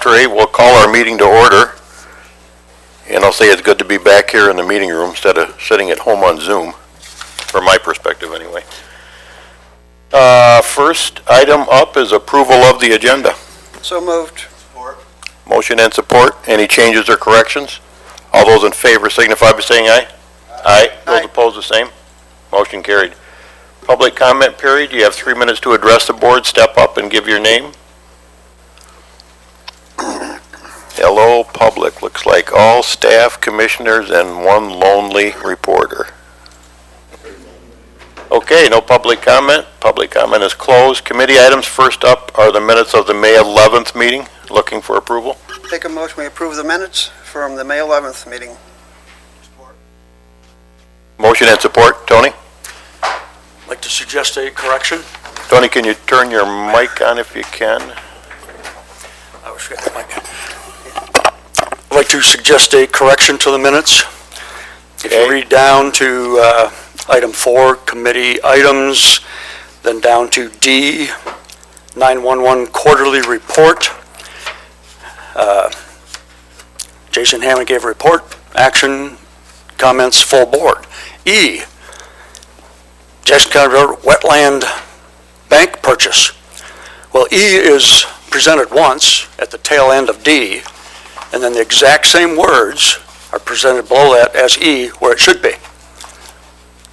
after 8, we'll call our meeting to order. And I'll say it's good to be back here in the meeting room instead of sitting at home on Zoom, from my perspective anyway. First item up is approval of the agenda. So moved. Support. Motion and support. Any changes or corrections? All those in favor signify by saying aye. Aye. Those opposed, the same. Motion carried. Public comment period. You have 3 minutes to address the board. Step up and give your name. Hello, public. Looks like all staff, commissioners, and one lonely reporter. Okay, no public comment. Public comment is closed. Committee items. First up are the minutes of the May 11th meeting. Looking for approval. Take a motion, we approve the minutes from the May 11th meeting. Support. Motion and support. Tony? I'd like to suggest a correction. Tony, can you turn your mic on if you can? I was forgetting the mic. I'd like to suggest a correction to the minutes. If you read down to item 4, committee items, then down to D, 911 quarterly report. Jason Hammond gave a report, action, comments, full board. E, Jackson County Road wetland bank purchase. Well, E is presented once at the tail end of D, and then the exact same words are presented below that as E, where it should be.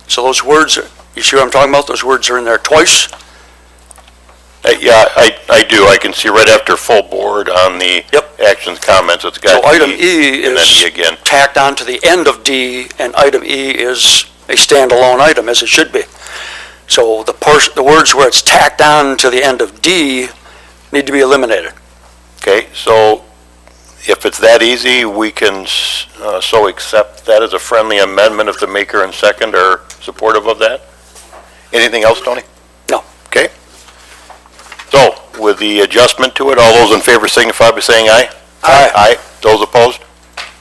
So those words, you see what I'm talking about? Those words are in there twice. Yeah, I do. I can see right after full board on the actions comments. It's got So item E and then is E again. tacked on to the end of D, and item E is a standalone item, as it should be. So the words where it's tacked on to the end of D need to be eliminated. Okay, so if it's that easy, we can so accept that as a friendly amendment if the maker and second are supportive of that. Anything else, Tony? No. Okay. So, with the adjustment to it, all those in favor signify by saying aye. Aye. Aye. Those opposed?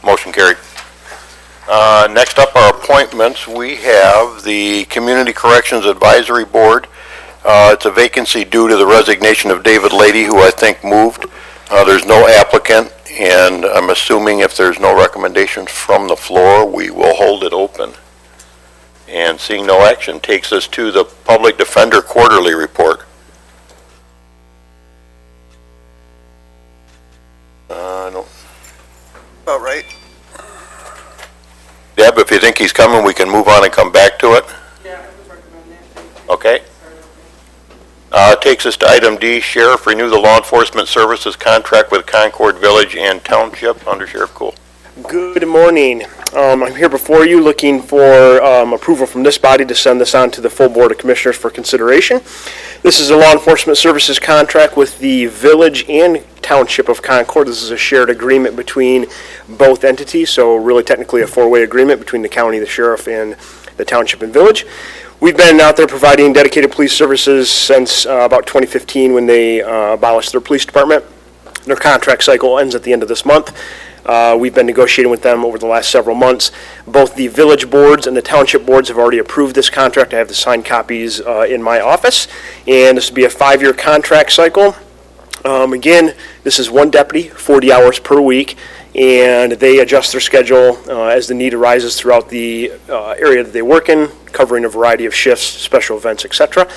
Motion carried. Next up are appointments. We have the Community Corrections Advisory Board. It's a vacancy due to the resignation of David Lady, who I think moved. There's no applicant, and I'm assuming if there's no recommendations from the floor, we will hold it open. And seeing no action takes us to the Public Defender Quarterly Report. No. About right. Deb, if you think he's coming, we can move on and come back to it. Yeah, I would recommend that. Okay. Takes us to item D, Sheriff, renew the law enforcement services contract with Concord Village and Township. Under Sheriff Cool. Good morning. I'm here before you looking for approval from this body to send this on to the full Board of Commissioners for consideration. This is a law enforcement services contract with the Village and Township of Concord. This is a shared agreement between both entities, so really technically a four-way agreement between the county, the sheriff, and the township and village. We've been out there providing dedicated police services since about 2015 when they abolished their police department. Their contract cycle ends at the end of this month. We've been negotiating with them over the last several months. Both the village boards and the township boards have already approved this contract. I have the signed copies in my office, and this will be a 5-year contract cycle. Again, this is one deputy, 40 hours per week, and they adjust their schedule as the need arises throughout the area that they work in, covering a variety of shifts, special events, etc.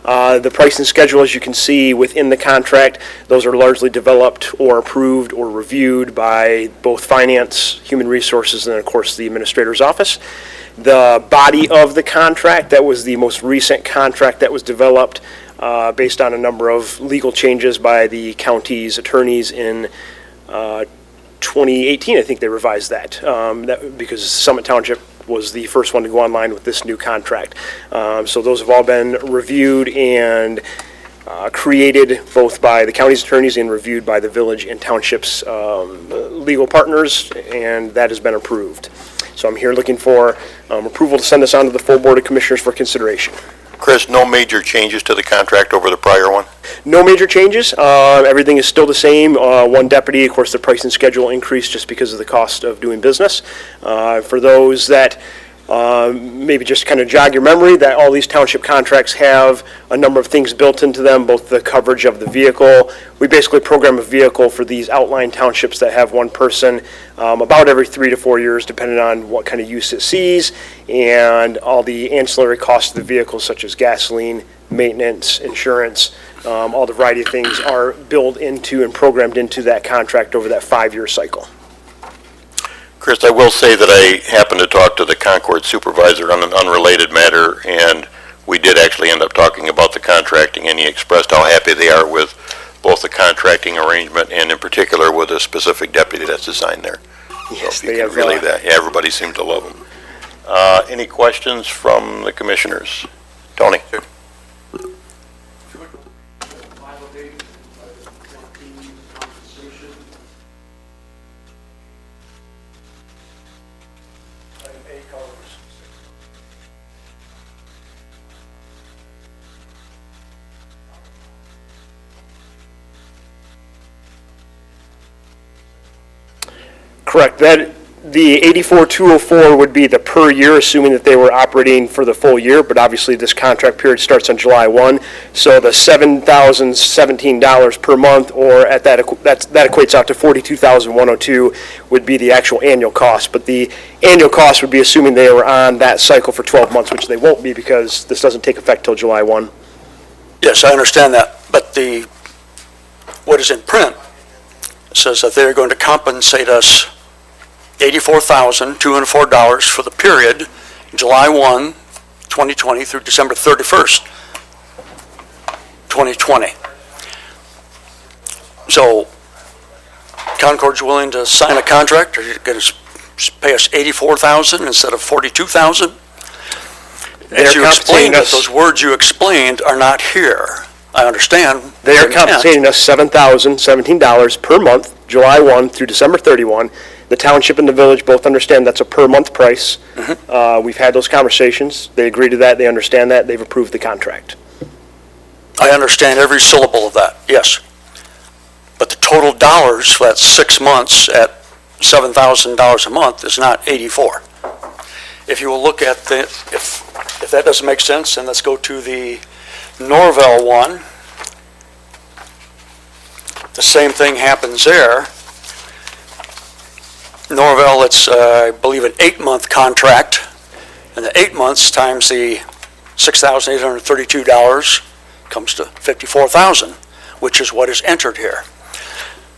The pricing schedule, as you can see within the contract, those are largely developed or approved or reviewed by both finance, human resources, and of course the administrator's office. The body of the contract, that was the most recent contract that was developed based on a number of legal changes by the county's attorneys in 2018. I think they revised that, because Summit Township was the first one to go online with this new contract. So those have all been reviewed and created both by the county's attorneys and reviewed by the village and township's legal partners, and that has been approved. So I'm here looking for approval to send this on to the full Board of Commissioners for consideration. Chris, no major changes to the contract over the prior one? No major changes. Everything is still the same. One deputy, of course, the pricing schedule increased just because of the cost of doing business. For those that Maybe just kind of jog your memory that all these township contracts have a number of things built into them, both the coverage of the vehicle. We basically program a vehicle for these outlying townships that have one person about every 3 to 4 years, depending on what kind of use it sees, and all the ancillary costs of the vehicle, such as gasoline, maintenance, insurance, all the variety of things are built into and programmed into that contract over that 5-year cycle. Chris, I will say that I happened to talk to the Concord supervisor on an unrelated matter, and we did actually end up talking about the contracting, and he expressed how happy they are with both the contracting arrangement and in particular with a specific deputy that's assigned there. Yes, So if you can relay that. Yeah, everybody seemed to love him. Any questions from the commissioners? Tony? Correct. The 84,204 would be the per year, assuming that they were operating for the full year, but obviously this contract period starts on July 1. So the $7,017 per month, or at that equates out to $42,102 would be the actual annual cost. But the annual cost would be assuming they were on that cycle for 12 months, which they won't be because this doesn't take effect till July 1. Yes, I understand that, but what is in print says that they're going to compensate us $84,204 for the period July 1, 2020 through December 31st, 2020. So Concord's willing to sign a contract, or you're going to pay us $84,000 instead of $42,000? As you explained, that those words you explained are not here. I understand. They are compensating us $7,017 per month, July 1 through December 31. The township and the village both understand that's a per month price. We've had those conversations. They agree to that. They understand that. They've approved the contract. I understand every syllable of that, yes. But the total dollars for that 6 months at $7,000 a month is not 84. If you will look at if that doesn't make sense, then let's go to the Norvell one. The same thing happens there. Norvell, it's, I believe, an 8-month contract, and the 8 months times the $6,832 comes to $54,000, which is what is entered here.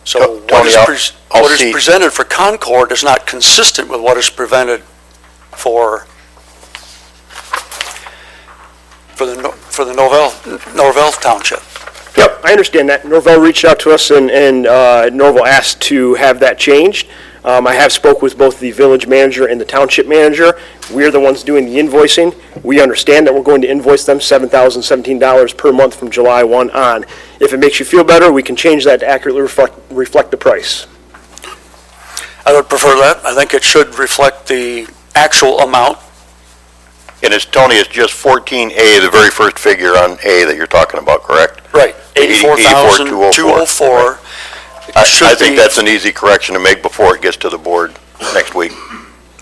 So what is presented for Concord is not consistent with what is presented for the Norvell Township. Yep, I understand that. Norvell reached out to us, and Norvell asked to have that changed. I have spoke with both the village manager and the township manager. We're the ones doing the invoicing. We understand that we're going to invoice them $7,017 per month from July 1 on. If it makes you feel better, we can change that to accurately reflect the price. I would prefer that. I think it should reflect the actual amount. And Tony, it's just 14A, the very first figure on A that you're talking about, correct? Right, 84,204. I think that's an easy correction to make before it gets to the board next week.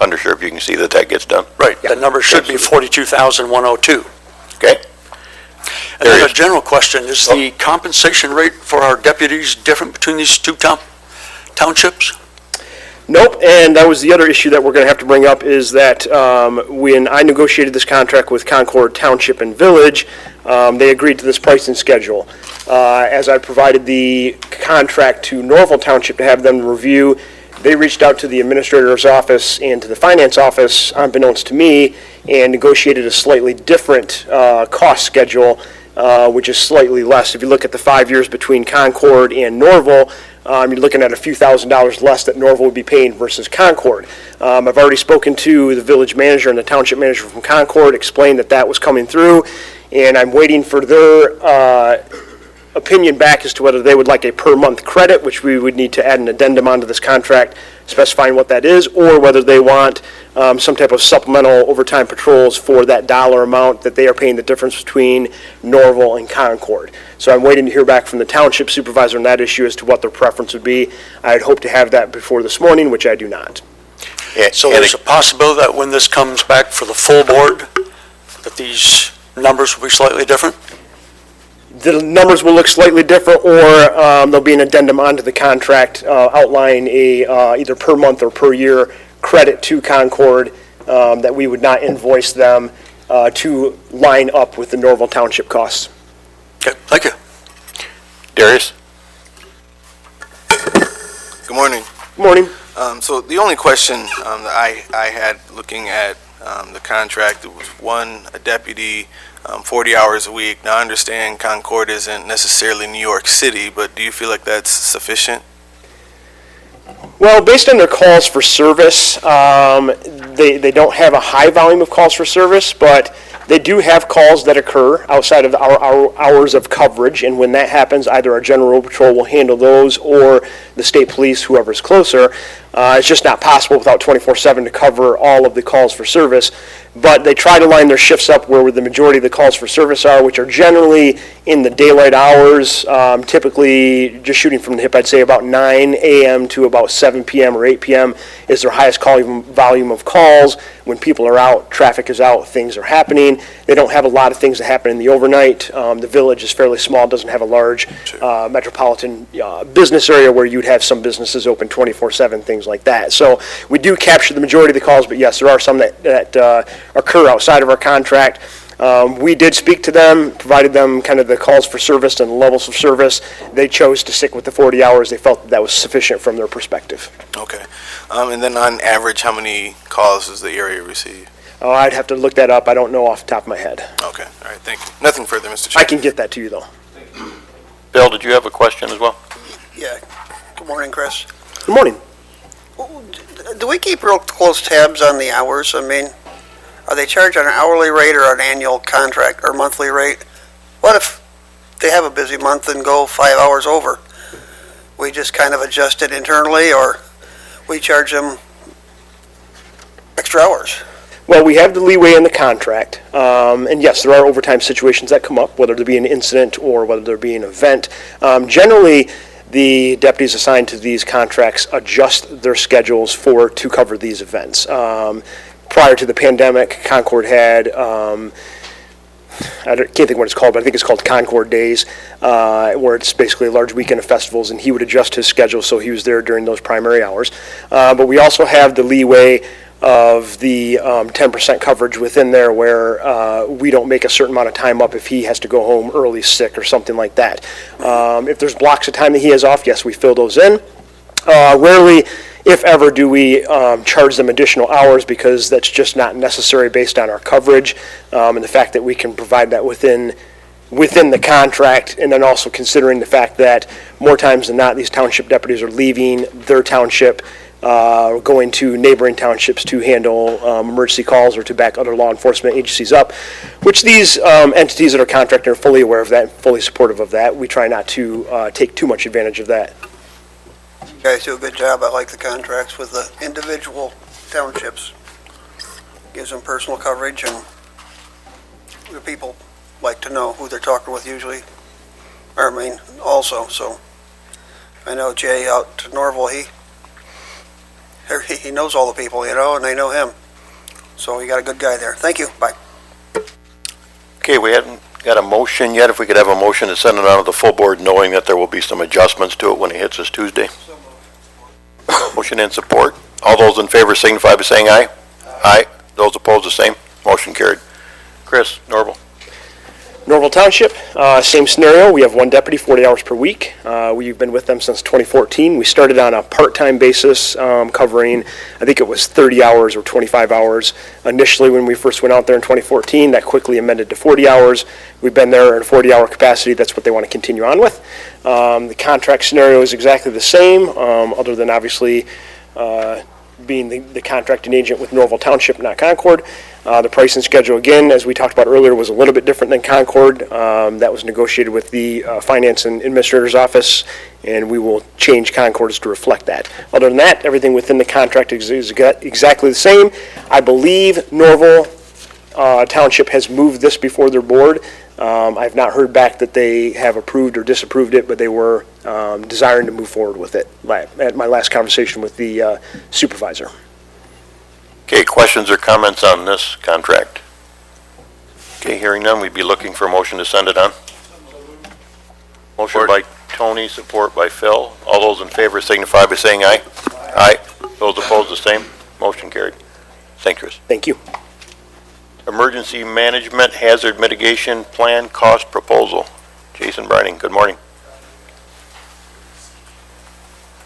Undersheriff, you can see that gets done. Right, the number should be 42,102. Okay. And then a general question, is the compensation rate for our deputies different between these two townships? Nope, and that was the other issue that we're going to have to bring up is that when I negotiated this contract with Concord Township and Village, they agreed to this pricing schedule. As I provided the contract to Norville Township to have them review, they reached out to the administrator's office and to the finance office, unbeknownst to me, and negotiated a slightly different cost schedule, which is slightly less. If you look at the 5 years between Concord and Norville, you're looking at a few $1,000s less that Norville would be paying versus Concord. I've already spoken to the village manager and the township manager from Concord, explained that was coming through, and I'm waiting for their opinion back as to whether they would like a per month credit, which we would need to add an addendum onto this contract specifying what that is, or whether they want some type of supplemental overtime patrols for that dollar amount that they are paying the difference between Norville and Concord. So I'm waiting to hear back from the township supervisor on that issue as to what their preference would be. I'd hope to have that before this morning, which I do not. So And there's a possibility that when this comes back for the full board, that these numbers will be slightly different? The numbers will look slightly different, or there'll be an addendum onto the contract outlining either per month or per year credit to Concord that we would not invoice them to line up with the Norval Township costs. Okay, thank you. Darius? Good morning. Good morning. So the only question that I had looking at the contract, it was a deputy, 40 hours a week. Now, I understand Concord isn't necessarily New York City, but do you feel like that's sufficient? Well, based on their calls for service, they don't have a high volume of calls for service, but they do have calls that occur outside of our hours of coverage, and when that happens, either our general road patrol will handle those or the state police, whoever's closer. It's just not possible without 24/7 to cover all of the calls for service, but they try to line their shifts up where the majority of the calls for service are, which are generally in the daylight hours, typically just shooting from the hip, I'd say about 9 a.m. to about 7 p.m. or 8 p.m. is their highest volume of calls. When people are out, traffic is out, things are happening. They don't have a lot of things that happen in the overnight. The village is fairly small, doesn't have a large metropolitan business area where you'd have some businesses open 24/7, things like that. So we do capture the majority of the calls, but yes, there are some that occur outside of our contract. We did speak to them, provided them kind of the calls for service and the levels of service. They chose to stick with the 40 hours. They felt that was sufficient from their perspective. Okay. And then on average, how many calls does the area receive? Oh, I'd have to look that up. I don't know off the top of my head. Okay. All right. Thank you. Nothing further, Mr. I Chair. can get that to you, though. Bill, did you have a question as well? Yeah. Good morning, Chris. Good morning. Do we keep real close tabs on the hours? I mean, are they charged on an hourly rate or an annual contract or monthly rate? What if they have a busy month and go 5 hours over? We just kind of adjust it internally, or we charge them extra hours? Well, we have the leeway in the contract, and yes, there are overtime situations that come up, whether there be an incident or whether there be an event. Generally, the deputies assigned to these contracts adjust their schedules to cover these events. Prior to the pandemic, Concord had, I can't think what it's called, but I think it's called Concord Days, where it's basically a large weekend of festivals, and he would adjust his schedule so he was there during those primary hours. But we also have the leeway of the 10% coverage within there where we don't make a certain amount of time up if he has to go home early sick or something like that. If there's blocks of time that he has off, yes, we fill those in. Rarely, if ever, do we charge them additional hours because that's just not necessary based on our coverage and the fact that we can provide that within the contract, and then also considering the fact that more times than not, these township deputies are leaving their township, going to neighboring townships to handle emergency calls or to back other law enforcement agencies up, which these entities that are contracted are fully aware of that, fully supportive of that. We try not to take too much advantage of that. You guys do a good job. I like the contracts with the individual townships. Gives them personal coverage, and the people like to know who they're talking with usually, also. So I know Jay out to Norval, he knows all the people, and they know him. So you got a good guy there. Thank you. Bye. Okay, we hadn't got a motion yet. If we could have a motion to send it on to the full board, knowing that there will be some adjustments to it when it hits us Tuesday. Motion and support. All those in favor signify by saying aye. Aye. Those opposed, the same. Motion carried. Chris, Norval. Norval Township, same scenario. We have one deputy, 40 hours per week. We've been with them since 2014. We started on a part-time basis, covering, I think it was 30 hours or 25 hours initially when we first went out there in 2014. That quickly amended to 40 hours. We've been there in a 40-hour capacity. That's what they want to continue on with. The contract scenario is exactly the same, other than obviously being the contracting agent with Norval Township, not Concord. The pricing schedule, again, as we talked about earlier, was a little bit different than Concord. That was negotiated with the Finance and Administrator's Office, and we will change Concord's to reflect that. Other than that, everything within the contract is exactly the same. I believe Norval Township has moved this before their board. I've not heard back that they have approved or disapproved it, but they were desiring to move forward with it at my last conversation with the supervisor. Okay, questions or comments on this contract? Okay, hearing none, we'd be looking for a motion to send it on. Motion by Tony, support by Phil. All those in favor signify by saying aye. Aye. Those opposed, the same. Motion carried. Thank you, Chris. Thank you. Emergency Management Hazard Mitigation Plan Cost Proposal. Jason Brining, good morning.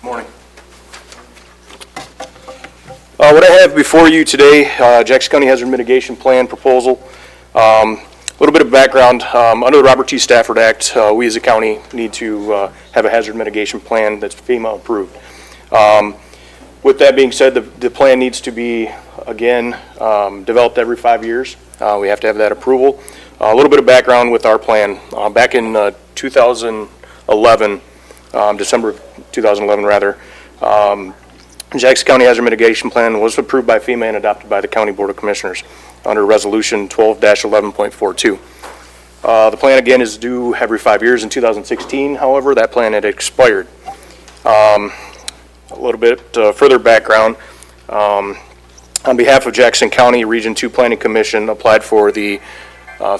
Morning. What I have before you today, Jackson County Hazard Mitigation Plan proposal. A little bit of background. Under the Robert T. Stafford Act, we as a county need to have a hazard mitigation plan that's FEMA approved. With that being said, the plan needs to be, again, developed every 5 years. We have to have that approval. A little bit of background with our plan. Back in 2011, December of 2011 rather, Jackson County Hazard Mitigation Plan was approved by FEMA and adopted by the County Board of Commissioners under Resolution 12-11.42. The plan again is due every 5 years. In 2016, however, that plan had expired. A little bit further background. On behalf of Jackson County, Region 2 Planning Commission applied for the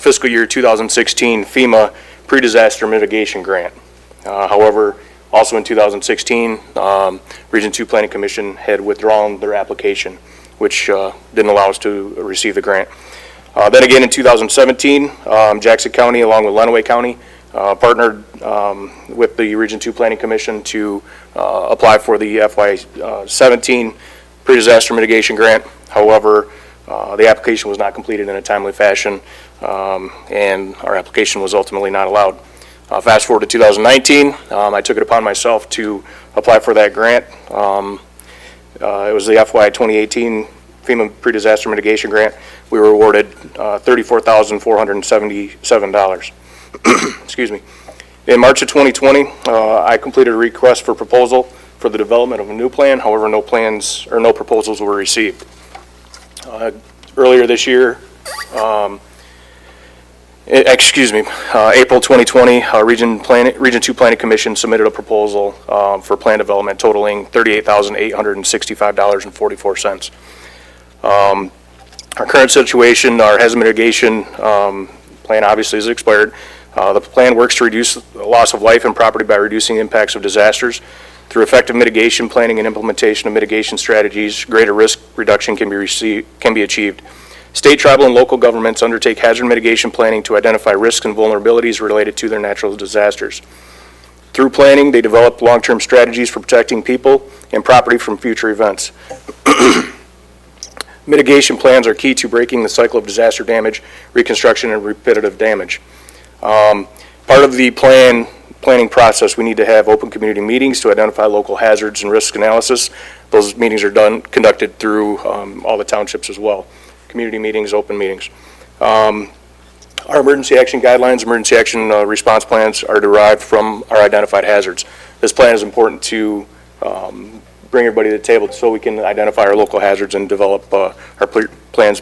fiscal year 2016 FEMA Pre-Disaster Mitigation Grant. However, also in 2016, Region 2 Planning Commission had withdrawn their application, which didn't allow us to receive the grant. Then again in 2017, Jackson County along with Lenawee County partnered with the Region 2 Planning Commission to apply for the FY17 Pre-Disaster Mitigation Grant. However, the application was not completed in a timely fashion, and our application was ultimately not allowed. Fast forward to 2019, I took it upon myself to apply for that grant. It was the FY 2018 FEMA Pre-Disaster Mitigation Grant. We were awarded $34,477. Excuse me. In March of 2020, I completed a request for proposal for the development of a new plan. However, no plans or no proposals were received. Earlier this year, April 2020, Region 2 Planning Commission submitted a proposal for plan development totaling $38,865.44. Our current situation, our hazard mitigation plan obviously is expired. The plan works to reduce the loss of life and property by reducing impacts of disasters. Through effective mitigation planning and implementation of mitigation strategies, greater risk reduction can be achieved. State, tribal, and local governments undertake hazard mitigation planning to identify risks and vulnerabilities related to their natural disasters. Through planning, they develop long-term strategies for protecting people and property from future events. Mitigation plans are key to breaking the cycle of disaster damage, reconstruction, and repetitive damage. Part of the planning process, we need to have open community meetings to identify local hazards and risk analysis. Those meetings are conducted through all the townships as well. Community meetings, open meetings. Our emergency action guidelines, emergency action response plans are derived from our identified hazards. This plan is important to bring everybody to the table so we can identify our local hazards and develop our plans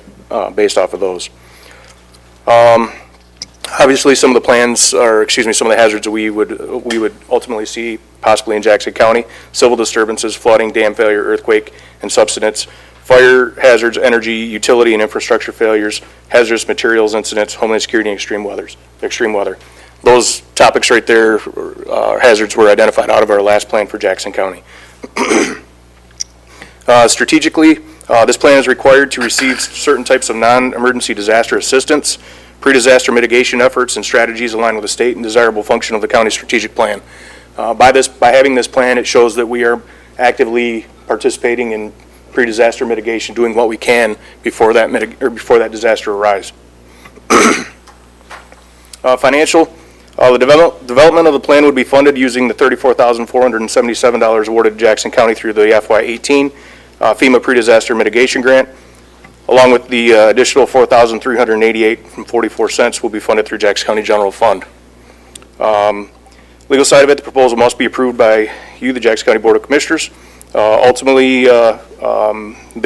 based off of those. Obviously, some of the hazards that we would ultimately see possibly in Jackson County: civil disturbances, flooding, dam failure, earthquake, and subsidence, fire hazards, energy, utility, and infrastructure failures, hazardous materials incidents, homeland security, and extreme weather. Those topics right there, hazards were identified out of our last plan for Jackson County. Strategically, this plan is required to receive certain types of non-emergency disaster assistance, pre-disaster mitigation efforts, and strategies aligned with the state and desirable function of the county strategic plan. By having this plan, it shows that we are actively participating in pre-disaster mitigation, doing what we can before that disaster arrives. Financial. The development of the plan would be funded using the $34,477 awarded to Jackson County through the FY18 FEMA Pre-Disaster Mitigation Grant, along with the additional $4,388.44 will be funded through Jackson County General Fund. Legal side of it, the proposal must be approved by you, the Jackson County Board of Commissioners. Ultimately, the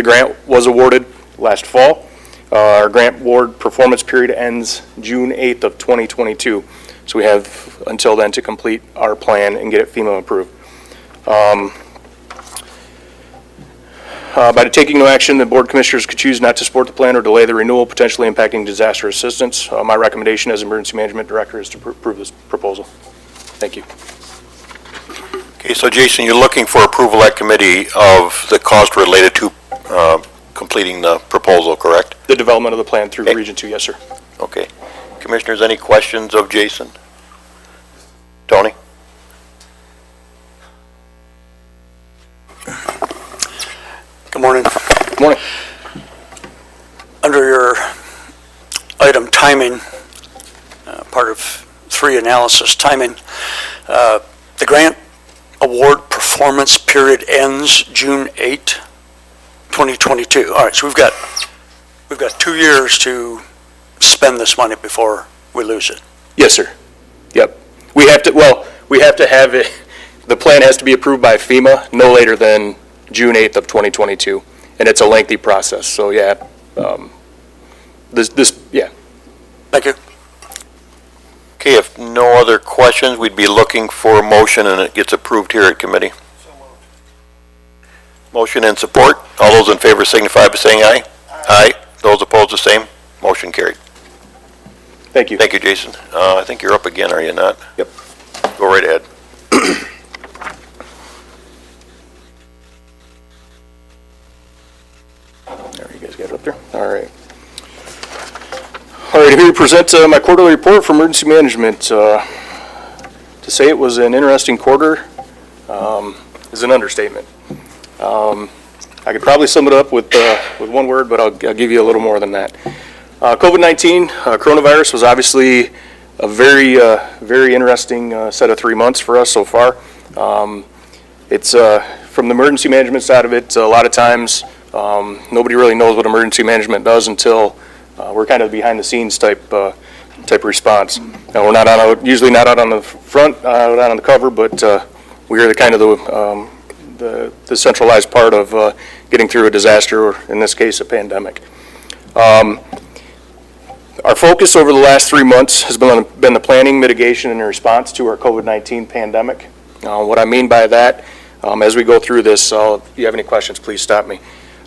grant was awarded last fall. Our grant award performance period ends June 8th of 2022. So we have until then to complete our plan and get it FEMA approved. By taking no action, the Board of Commissioners could choose not to support the plan or delay the renewal, potentially impacting disaster assistance. My recommendation as Emergency Management Director is to approve this proposal. Thank you. Okay, so Jason, you're looking for approval at committee of the cost related to completing the proposal, correct? The development of the plan through Okay. Region 2, yes, sir. Okay. Commissioners, any questions of Jason? Tony? Good morning. Good morning. Under your item timing, part of 3 analysis timing, the grant award performance period ends June 8, 2022. All right, so we've got 2 years to spend this money before we lose it. Yes, sir. Yep. We have to have it, the plan has to be approved by FEMA no later than June 8th of 2022, and it's a lengthy process, so yeah. Yeah. Thank you. Okay, if no other questions, we'd be looking for a motion and it gets approved here at committee. Motion and support. All those in favor signify by saying aye. Aye. Those opposed, the same. Motion carried. Thank you. Thank you, Jason. I think you're up again, are you not? Yep. Go right ahead. There, you guys got it up there? All right. All right, here to present my quarterly report for emergency management. To say it was an interesting quarter is an understatement. I could probably sum it up with one word, but I'll give you a little more than that. COVID-19, coronavirus was obviously a very interesting set of 3 months for us so far. It's from the emergency management side of it, a lot of times nobody really knows what emergency management does until we're kind of behind the scenes type response. Now, we're usually not out on the front, out on the cover, but we are the kind of the centralized part of getting through a disaster, or in this case, a pandemic. Our focus over the last 3 months has been the planning, mitigation, and response to our COVID-19 pandemic. What I mean by that, as we go through this, if you have any questions, please stop me.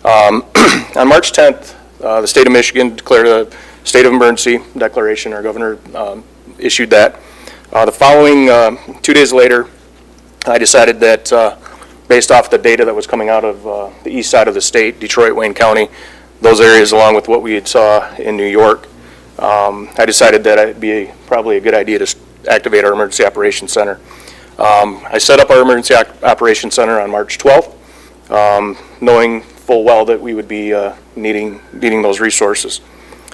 On March 10th, the state of Michigan declared a state of emergency declaration. Our governor issued that. The following 2 days later, I decided that based off the data that was coming out of the east side of the state, Detroit, Wayne County, those areas along with what we had saw in New York, I decided that it'd be probably a good idea to activate our Emergency Operations Center. I set up our Emergency Operations Center on March 12th, knowing full well that we would be needing those resources.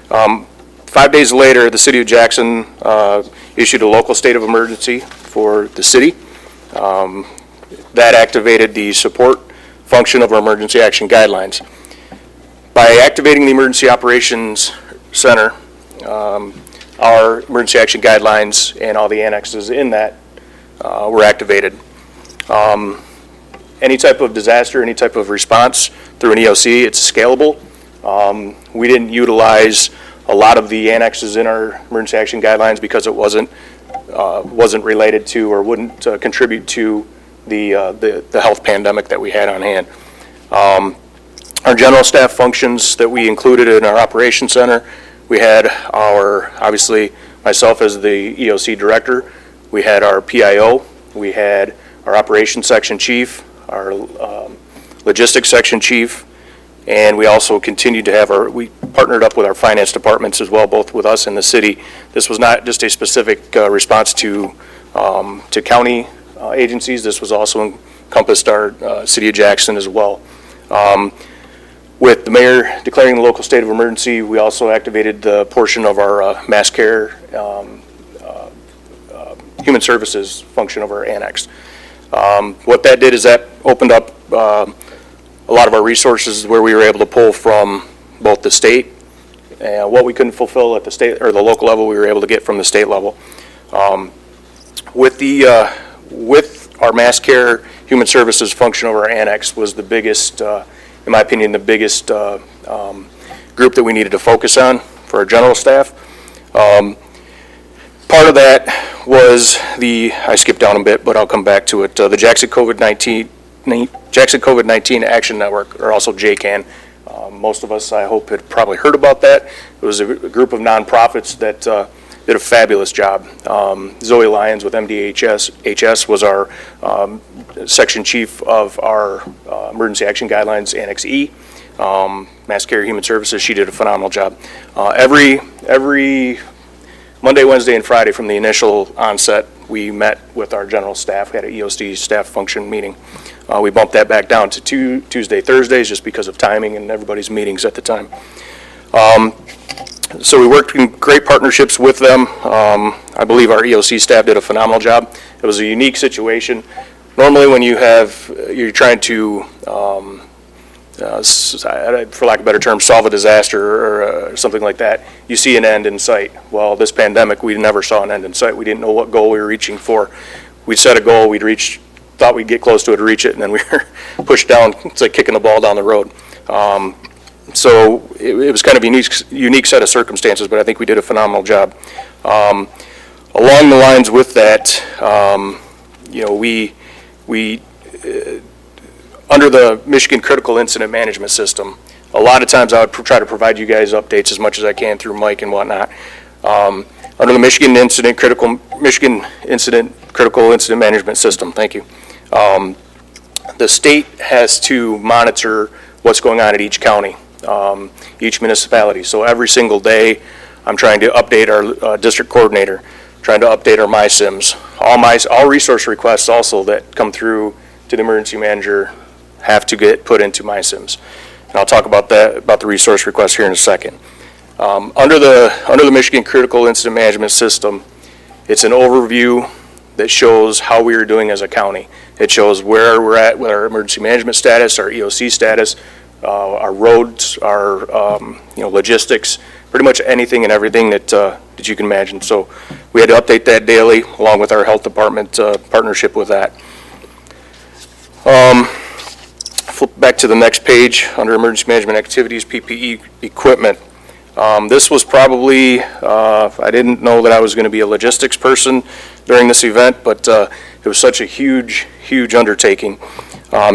5 days later, the city of Jackson issued a local state of emergency for the city. That activated the support function of our emergency action guidelines. By activating the Emergency Operations Center, our emergency action guidelines and all the annexes in that were activated. Any type of disaster, any type of response through an EOC, it's scalable. We didn't utilize a lot of the annexes in our emergency action guidelines because it wasn't related to or wouldn't contribute to the health pandemic that we had on hand. Our general staff functions that we included in our operations center, we had obviously myself as the EOC director, we had our PIO, we had our operations section chief, our logistics section chief, and we also continued to have we partnered up with our finance departments as well, both with us and the city. This was not just a specific response to county agencies. This was also encompassed our city of Jackson as well. With the mayor declaring the local state of emergency, we also activated the portion of our mass care human services function of our annex. What that did is that opened up a lot of our resources where we were able to pull from both the state and what we couldn't fulfill at the state or the local level, we were able to get from the state level. With our mass care human services function of our annex was the biggest, in my opinion, the biggest group that we needed to focus on for our general staff. Part of that was I skipped down a bit, but I'll come back to it, the Jackson COVID-19 COVID-19 Action Network, or also JCAN. Most of us, I hope, had probably heard about that. It was a group of nonprofits that did a fabulous job. Zoe Lyons with MDHS was our section chief of our Emergency Action Guidelines Annex E. Mass Care Human Services, she did a phenomenal job. Every Monday, Wednesday, and Friday from the initial onset, we met with our general staff, had an EOC staff function meeting. We bumped that back down to Tuesday, Thursdays, just because of timing and everybody's meetings at the time. So we worked in great partnerships with them. I believe our EOC staff did a phenomenal job. It was a unique situation. Normally when you're trying to, for lack of a better term, solve a disaster or something like that, you see an end in sight. Well, this pandemic, we never saw an end in sight. We didn't know what goal we were reaching for. We'd set a goal, thought we'd get close to it to reach it, and then we were pushed down. It's like kicking the ball down the road. So it was kind of a unique set of circumstances, but I think we did a phenomenal job. Along the lines with that, we under the Michigan Critical Incident Management System, a lot of times I would try to provide you guys updates as much as I can through Mike and whatnot. Under the Michigan Critical Incident Management System, thank you. The state has to monitor what's going on at each county, each municipality. So every single day, I'm trying to update our district coordinator, trying to update our MySIMs. All resource requests also that come through to the emergency manager have to get put into MySIMs. And I'll talk about the resource requests here in a second. Under the Michigan Critical Incident Management System, it's an overview that shows how we are doing as a county. It shows where we're at with our emergency management status, our EOC status, our roads, our logistics, pretty much anything and everything that you can imagine. So we had to update that daily, along with our health department partnership with that. Flip back to the next page under emergency management activities, PPE equipment. This was probably, I didn't know that I was going to be a logistics person during this event, but it was such a huge undertaking.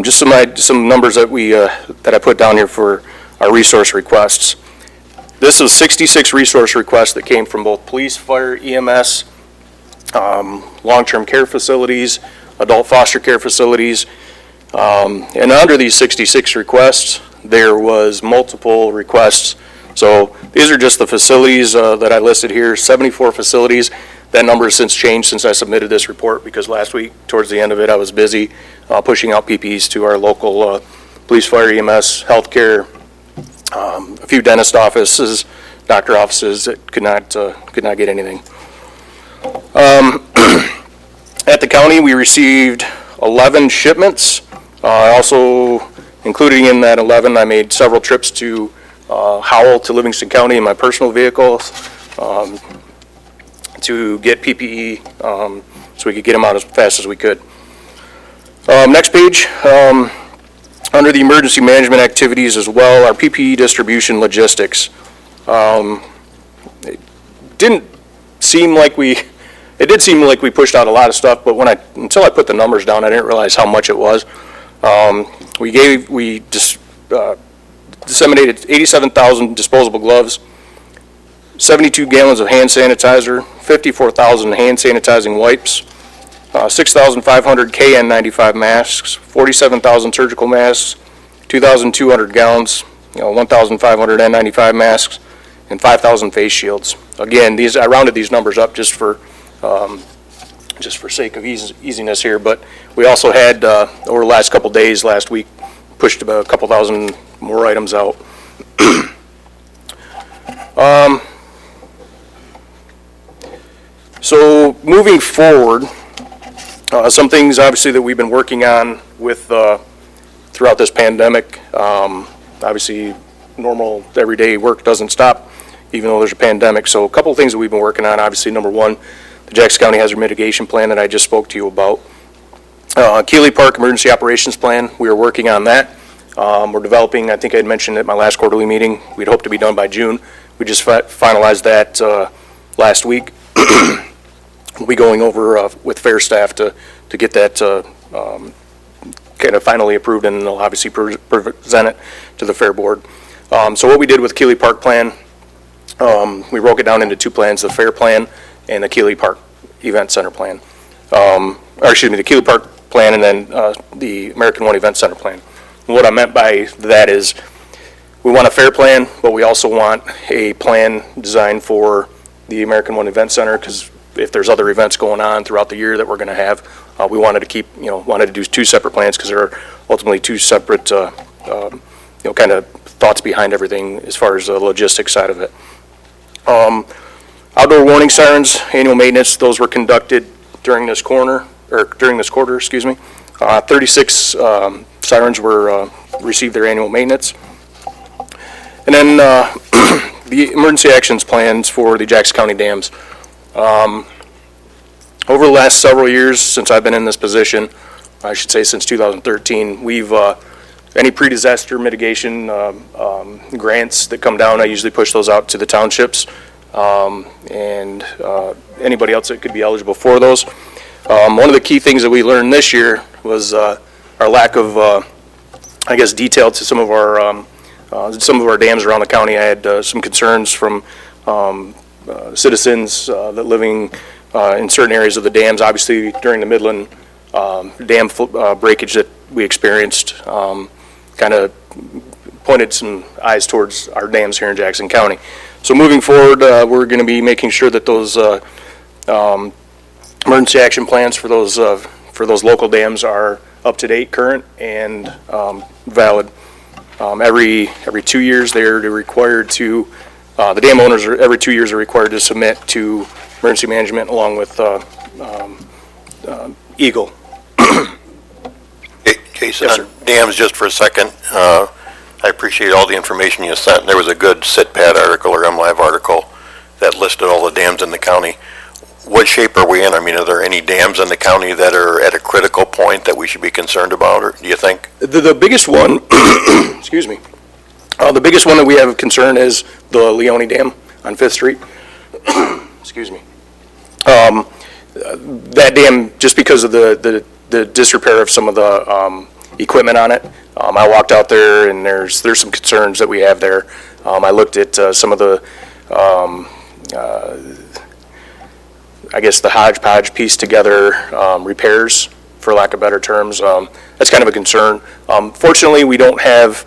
Just some numbers that I put down here for our resource requests. This was 66 resource requests that came from both police, fire, EMS, long-term care facilities, adult foster care facilities. And under these 66 requests, there was multiple requests. So these are just the facilities that I listed here, 74 facilities. That number has since changed since I submitted this report, because last week, towards the end of it, I was busy pushing out PPEs to our local police, fire, EMS, healthcare, a few dentist offices, doctor offices that could not get anything. At the county, we received 11 shipments. Also, including in that 11, I made several trips to Howell to Livingston County in my personal vehicle to get PPE so we could get them out as fast as we could. Next page, under the emergency management activities as well, our PPE distribution logistics. It did seem like we pushed out a lot of stuff, but until I put the numbers down, I didn't realize how much it was. We disseminated 87,000 disposable gloves, 72 gallons of hand sanitizer, 54,000 hand sanitizing wipes, 6,500 KN95 masks, 47,000 surgical masks, 2,200 gallons, 1,500 N95 masks, and 5,000 face shields. Again, I rounded these numbers up just for sake of easiness here, but we also had, over the last couple days, last week, pushed about a couple thousand more items out. So moving forward, some things obviously that we've been working on with throughout this pandemic. Obviously, normal everyday work doesn't stop, even though there's a pandemic. So a couple of things that we've been working on. Obviously, number one, the Jackson County Hazard Mitigation Plan that I just spoke to you about. Keeley Park Emergency Operations Plan, we are working on that. We're developing, I think I had mentioned at my last quarterly meeting, we'd hope to be done by June. We just finalized that last week. We'll be going over with fair staff to get that kind of finally approved, and they'll obviously present it to the Fair Board. So what we did with Keeley Park Plan, we broke it down into two plans, the Fair Plan and the Keeley Park Event Center Plan. The Keeley Park Plan and then the American One Event Center Plan. And what I meant by that is we want a fair plan, but we also want a plan designed for the American One Event Center, because if there's other events going on throughout the year that we're going to have, we wanted to do two separate plans, because there are ultimately two separate, kind of thoughts behind everything as far as the logistics side of it. Outdoor warning sirens, annual maintenance, those were conducted during this quarter, 36 sirens were received their annual maintenance. And then the emergency actions plans for the Jackson County dams. Over the last several years since I've been in this position, I should say since 2013, we've any pre-disaster mitigation grants that come down, I usually push those out to the townships and anybody else that could be eligible for those. One of the key things that we learned this year was our lack of, detail to some of our dams around the county. I had some concerns from citizens that living in certain areas of the dams. Obviously, during the Midland dam breakage that we experienced, kind of pointed some eyes towards our dams here in Jackson County. So moving forward, we're going to be making sure that those emergency action plans for those local dams are up to date, current, and valid. Every 2 years, they're required to. The dam owners every 2 years are required to submit to emergency management along with Eagle. Jason, Yes, on dams, just for a second, I appreciate all the information you sent. There was a good SITPAD article or MLive article that listed all the dams in the county. What shape are we in? I mean, are there any dams in the county that are at a critical point that we should be concerned about, or do you think? The biggest one, excuse me, the biggest one that we have concern is the Leone Dam on 5th Street. Excuse me. That dam, just because of the disrepair of some of the equipment on it, I walked out there and there's some concerns that we have there. I looked at some of the, the hodgepodge pieced together repairs, for lack of better terms. That's kind of a concern. Fortunately, we don't have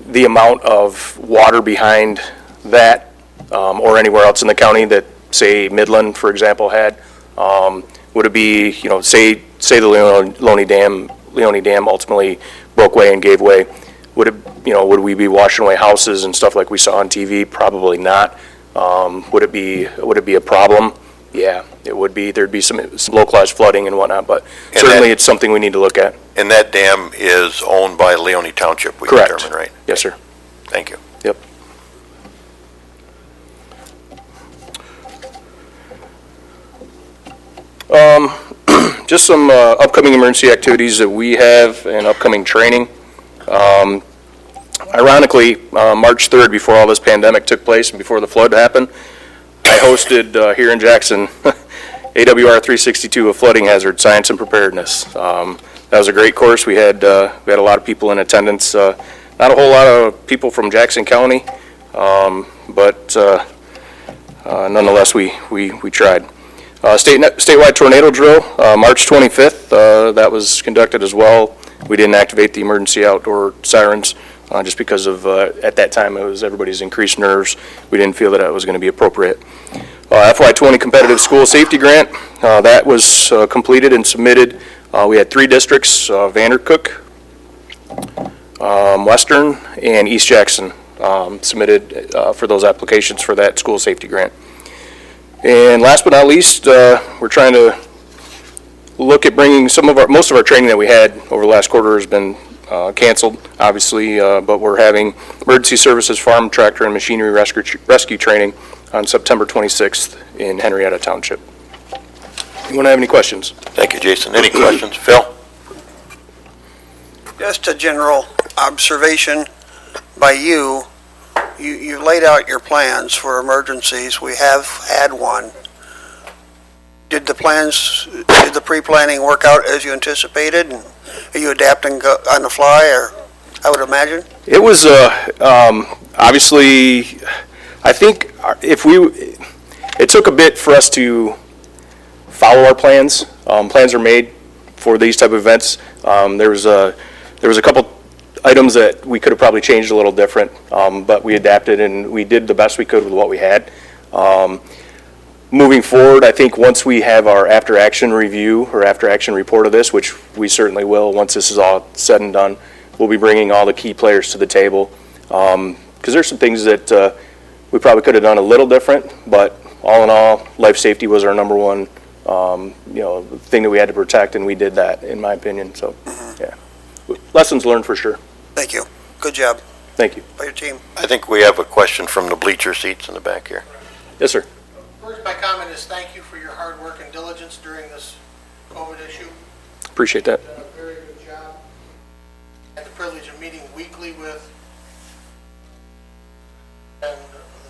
the amount of water behind that or anywhere else in the county that, say, Midland, for example, had. Would it be, say the Leone Dam ultimately broke way and gave way? Would we be washing away houses and stuff like we saw on TV? Probably not. Would it be a problem? Yeah, it would be. There'd be some localized flooding and whatnot, but certainly it's something we need to look at. And that dam is owned by Leone Township, we Correct. determined, right? Yes, sir. Thank you. Yep. Just some upcoming emergency activities that we have and upcoming training. Ironically, March 3rd, before all this pandemic took place and before the flood happened, I hosted here in Jackson AWR 362, a flooding hazard science and preparedness. That was a great course. We had a lot of people in attendance. Not a whole lot of people from Jackson County, but nonetheless, we tried. Statewide tornado drill, March 25th. That was conducted as well. We didn't activate the emergency outdoor sirens just because of at that time it was everybody's increased nerves. We didn't feel that it was going to be appropriate. FY20 competitive school safety grant, that was completed and submitted. We had 3 districts, Vandercook, Western, and East Jackson submitted for those applications for that school safety grant. And last but not least, we're trying to look at bringing most of our training that we had over the last quarter has been canceled, obviously, but we're having emergency services, farm, tractor, and machinery rescue training on September 26th in Henrietta Township. Anyone have any questions? Thank you, Jason. Any questions? Phil? Just a general observation by you. You laid out your plans for emergencies. We have had one. Did the pre-planning work out as you anticipated? Are you adapting on the fly, or I would imagine? It was, obviously, I think it took a bit for us to follow our plans. Plans are made for these type of events. There was a couple items that we could have probably changed a little different, but we adapted and we did the best we could with what we had. Moving forward, I think once we have our after-action review or after-action report of this, which we certainly will once this is all said and done, we'll be bringing all the key players to the table. Because there's some things that we probably could have done a little different, but all in all, life safety was our number one thing that we had to protect, and we did that, in my opinion. So, yeah. Lessons learned for sure. Thank you. Good job Thank you. by your team. I think we have a question from the bleacher seats in the back here. Yes, sir. First, my comment is thank you for your hard work and diligence during this COVID issue. Appreciate that. You've done a very good job. I had the privilege of meeting weekly with the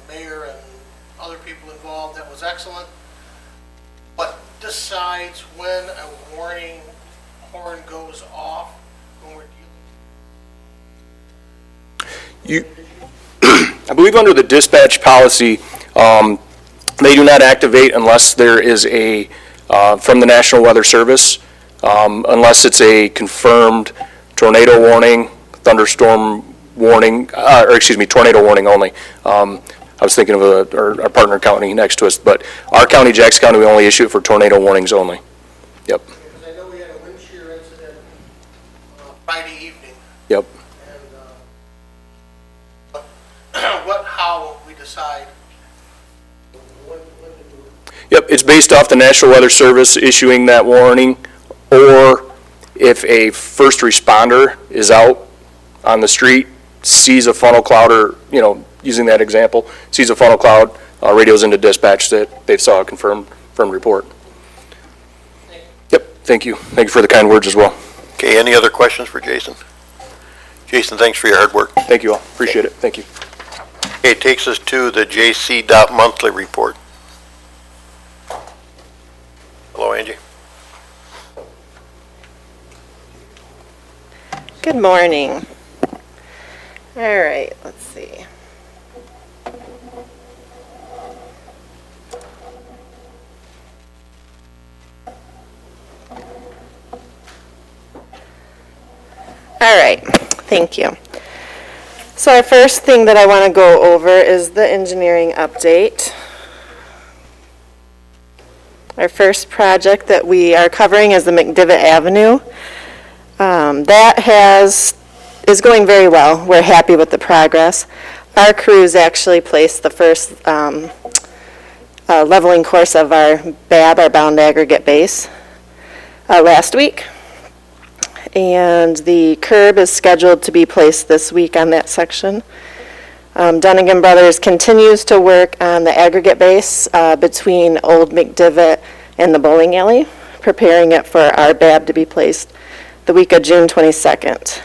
mayor and other people involved. That was excellent. What decides when a warning horn goes off when we're dealing? I believe under the dispatch policy, they do not activate unless there is a, from the National Weather Service, unless it's a confirmed tornado warning, thunderstorm warning, tornado warning only. I was thinking of our partner county next to us, but our county, Jackson County, we only issue it for tornado warnings only. Yep. Because I know we had a wind shear incident Friday evening, Yep. and how we decide when to do it. Yep, it's based off the National Weather Service issuing that warning, or if a first responder is out on the street, sees a funnel cloud, or, using that example, sees a funnel cloud, radios into dispatch that they saw a confirmed report. Yep, thank you. Thank you for the kind words as well. Okay, any other questions for Jason? Jason, thanks for your hard work. Thank you all. Appreciate it. Thank you. Okay, it takes us to the JC monthly report. Hello, Angie. Good morning. All right, let's see. All right, thank you. So our first thing that I want to go over is the engineering update. Our first project that we are covering is the McDevitt Avenue. That is going very well. We're happy with the progress. Our crews actually placed the first leveling course of our BAB, our bound aggregate base, last week. And the curb is scheduled to be placed this week on that section. Dunnigan Brothers continues to work on the aggregate base between Old McDevitt and the bowling alley, preparing it for our BAB to be placed the week of June 22nd.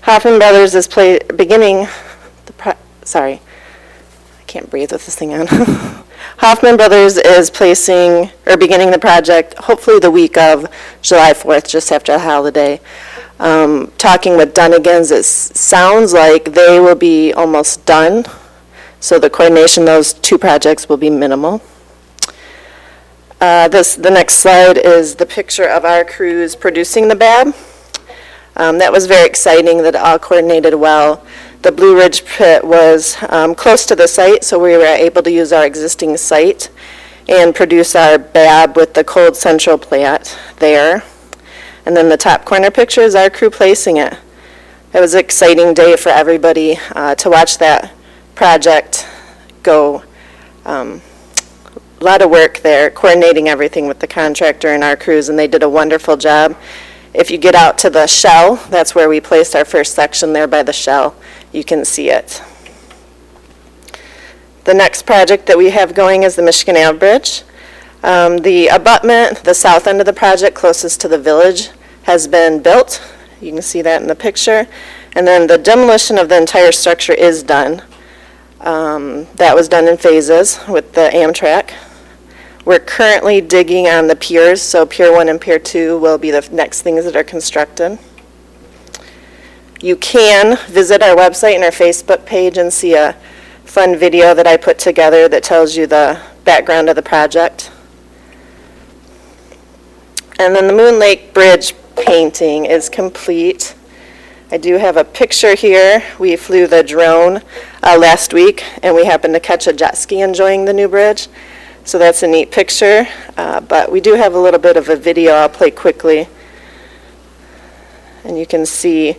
Hoffman Brothers is beginning sorry, I can't breathe with this thing on. Hoffman Brothers is beginning the project hopefully the week of July 4th, just after the holiday. Talking with Dunnigan's, it sounds like they will be almost done. So the coordination of those two projects will be minimal. The next slide is the picture of our crews producing the BAB. That was very exciting that it all coordinated well. The Blue Ridge pit was close to the site, so we were able to use our existing site and produce our BAB with the cold central plant there. And then the top corner picture is our crew placing it. It was an exciting day for everybody to watch that project go. A lot of work there, coordinating everything with the contractor and our crews, and they did a wonderful job. If you get out to the shell, that's where we placed our first section there by the shell. You can see it. The next project that we have going is the Michigan Ave Bridge. The abutment, the south end of the project closest to the village, has been built. You can see that in the picture. And then the demolition of the entire structure is done. That was done in phases with the Amtrak. We're currently digging on the piers, so Pier 1 and Pier 2 will be the next things that are constructed. You can visit our website and our Facebook page and see a fun video that I put together that tells you the background of the project. And then the Moon Lake Bridge painting is complete. I do have a picture here. We flew the drone last week, and we happened to catch a jet ski enjoying the new bridge. So that's a neat picture, but we do have a little bit of a video I'll play quickly. And you can see,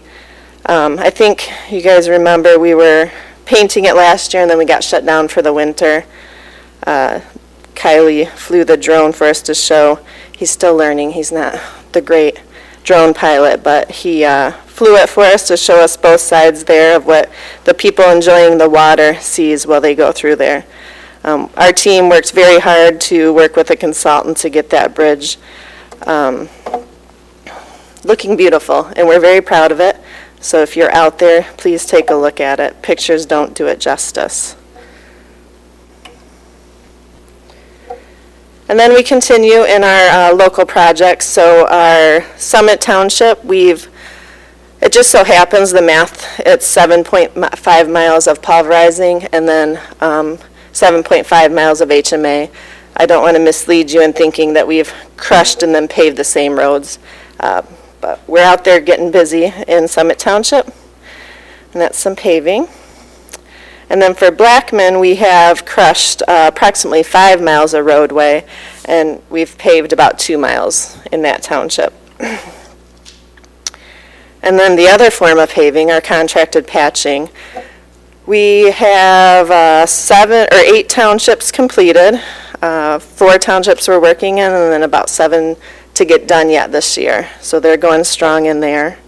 I think you guys remember we were painting it last year and then we got shut down for the winter. Kylie flew the drone for us to show. He's still learning. He's not the great drone pilot, but he flew it for us to show us both sides there of what the people enjoying the water sees while they go through there. Our team works very hard to work with a consultant to get that bridge looking beautiful, and we're very proud of it. So if you're out there, please take a look at it. Pictures don't do it justice. And then we continue in our local projects. So our Summit Township, it just so happens the math, it's 7.5 miles of pulverizing and then 7.5 miles of HMA. I don't want to mislead you in thinking that we've crushed and then paved the same roads. But we're out there getting busy in Summit Township, and that's some paving. And then for Blackman, we have crushed approximately 5 miles of roadway, and we've paved about 2 miles in that township. And then the other form of paving, our contracted patching, we have 7 or 8 townships completed, 4 townships we're working in, and then about 7 to get done yet this year. So they're going strong in there.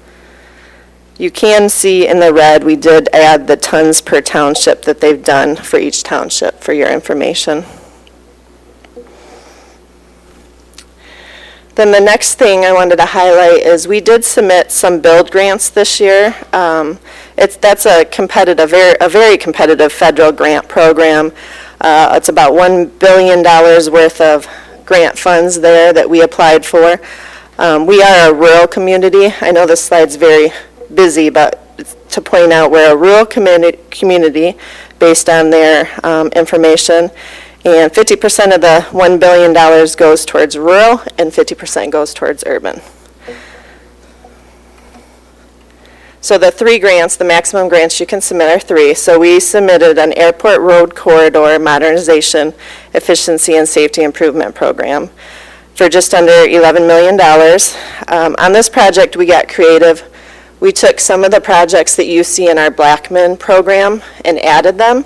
You can see in the red, we did add the tons per township that they've done for each township for your information. Then the next thing I wanted to highlight is we did submit some build grants this year. That's a very competitive federal grant program. It's about $1 billion worth of grant funds there that we applied for. We are a rural community. I know this slide's very busy, but to point out we're a rural community based on their information, and 50% of the $1 billion goes towards rural and 50% goes towards urban. So the 3 grants, the maximum grants you can submit are 3. So we submitted an airport road corridor modernization, efficiency, and safety improvement program for just under $11 million. On this project, we got creative. We took some of the projects that you see in our Blackman program and added them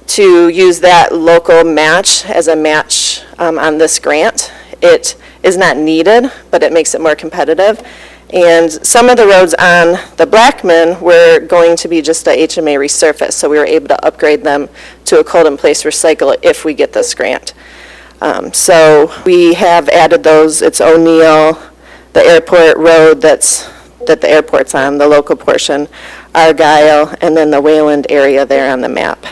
to use that local match as a match on this grant. It is not needed, but it makes it more competitive. And some of the roads on the Blackman were going to be just a HMA resurface, so we were able to upgrade them to a cold-in-place recycle if we get this grant. So we have added those. It's O'Neill, the airport road that the airport's on, the local portion, Argyle, and then the Wayland area there on the map.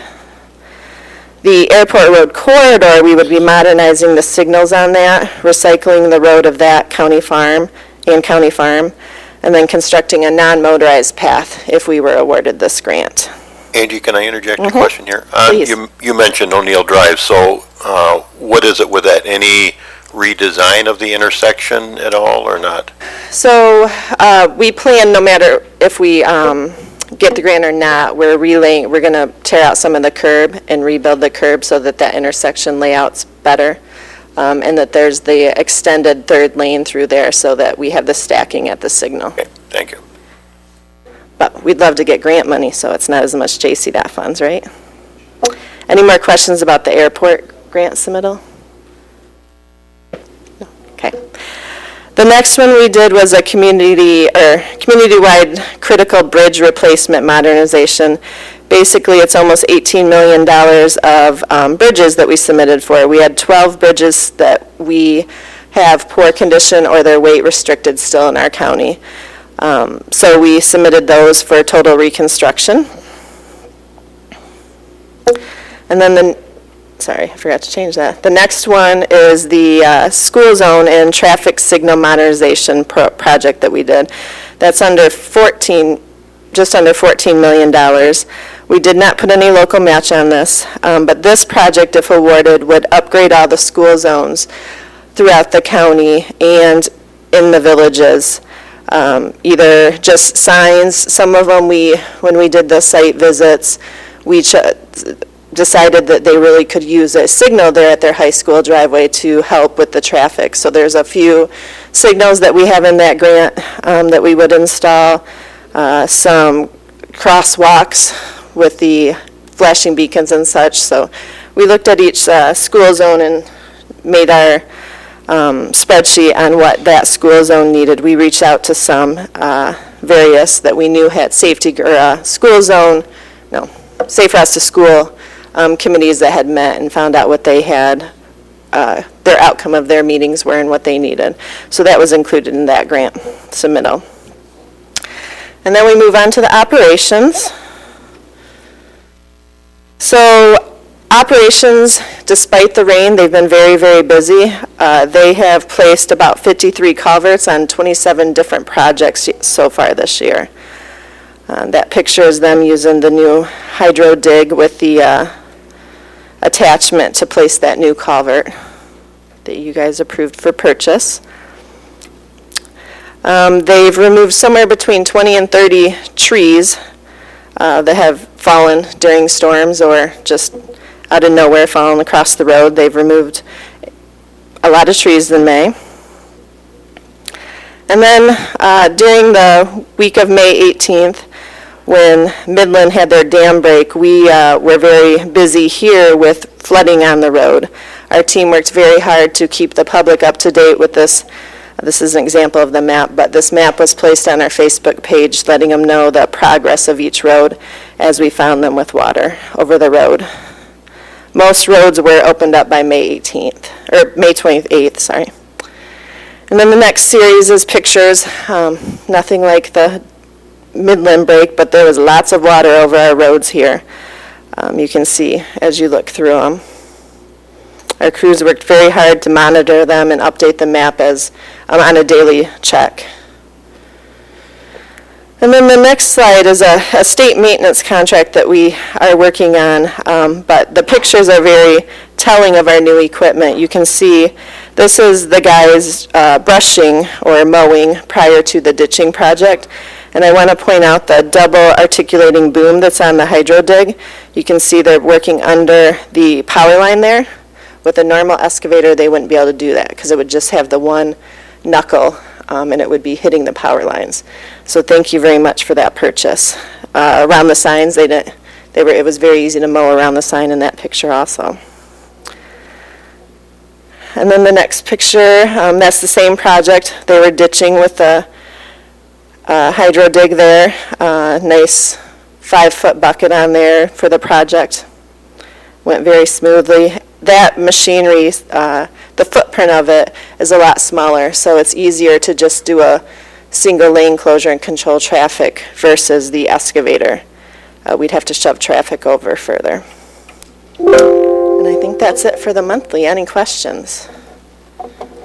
The airport road corridor, we would be modernizing the signals on that, recycling the road of that county farm, and then constructing a non-motorized path if we were awarded this grant. Angie, can I interject a question here? Please. You mentioned O'Neill Drive, so what is it with that? Any redesign of the intersection at all or not? So we plan, no matter if we get the grant or not, we're going to tear out some of the curb and rebuild the curb so that that intersection layout's better. And that there's the extended 3rd lane through there so that we have the stacking at the signal. Okay, thank you. But we'd love to get grant money, so it's not as much JCDOT funds, right? Any more questions about the airport grant submittal? No? Okay. The next one we did was a community-wide critical bridge replacement modernization. Basically, it's almost $18 million of bridges that we submitted for. We had 12 bridges that we have poor condition or they're weight restricted still in our county. So we submitted those for total reconstruction. And then sorry, I forgot to change that. The next one is the school zone and traffic signal modernization project that we did. That's under just under $14 million. We did not put any local match on this, but this project, if awarded, would upgrade all the school zones throughout the county and in the villages. Either just signs, some of them when we did the site visits, we decided that they really could use a signal there at their high school driveway to help with the traffic. So there's a few signals that we have in that grant that we would install, some crosswalks with the flashing beacons and such. So we looked at each school zone and made our spreadsheet on what that school zone needed. We reached out to some various that we knew had safety or Safe Routes to School committees that had met and found out what they had, their outcome of their meetings were and what they needed. So that was included in that grant submittal. And then we move on to the operations. So operations, despite the rain, they've been very, very busy. They have placed about 53 culverts on 27 different projects so far this year. That picture is them using the new hydro dig with the attachment to place that new culvert that you guys approved for purchase. They've removed somewhere between 20 and 30 trees that have fallen during storms or just out of nowhere fallen across the road. They've removed a lot of trees in May. And then during the week of May 18th, when Midland had their dam break, we were very busy here with flooding on the road. Our team worked very hard to keep the public up to date with this. This is an example of the map, but this map was placed on our Facebook page, letting them know the progress of each road as we found them with water over the road. Most roads were opened up by May 18th, or May 28th, sorry. And then the next series is pictures. Nothing like the Midland break, but there was lots of water over our roads here. You can see as you look through them. Our crews worked very hard to monitor them and update the map as on a daily check. And then the next slide is a state maintenance contract that we are working on, but the pictures are very telling of our new equipment. You can see this is the guys brushing or mowing prior to the ditching project. And I want to point out the double articulating boom that's on the hydro dig. You can see they're working under the power line there. With a normal excavator, they wouldn't be able to do that because it would just have the one knuckle and it would be hitting the power lines. So thank you very much for that purchase. Around the signs, it was very easy to mow around the sign in that picture also. And then the next picture, that's the same project. They were ditching with the hydro dig there. Nice 5-foot bucket on there for the project. Went very smoothly. That machinery, the footprint of it is a lot smaller, so it's easier to just do a single lane closure and control traffic versus the excavator. We'd have to shove traffic over further. And I think that's it for the monthly. Any questions?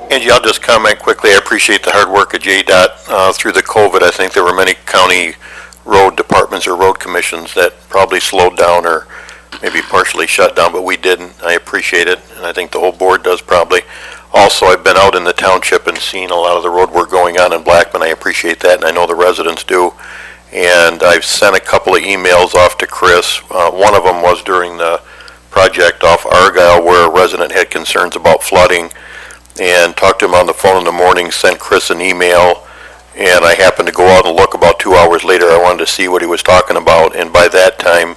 Angie, I'll just comment quickly. I appreciate the hard work of JDOT. Through the COVID, I think there were many county road departments or road commissions that probably slowed down or maybe partially shut down, but we didn't. I appreciate it, and I think the whole board does probably. Also, I've been out in the township and seen a lot of the road work going on in Blackman. I appreciate that, and I know the residents do. And I've sent a couple of emails off to Chris. One of them was during the project off Argyle where a resident had concerns about flooding, and talked to him on the phone in the morning, sent Chris an email, and I happened to go out and look about 2 hours later. I wanted to see what he was talking about, and by that time,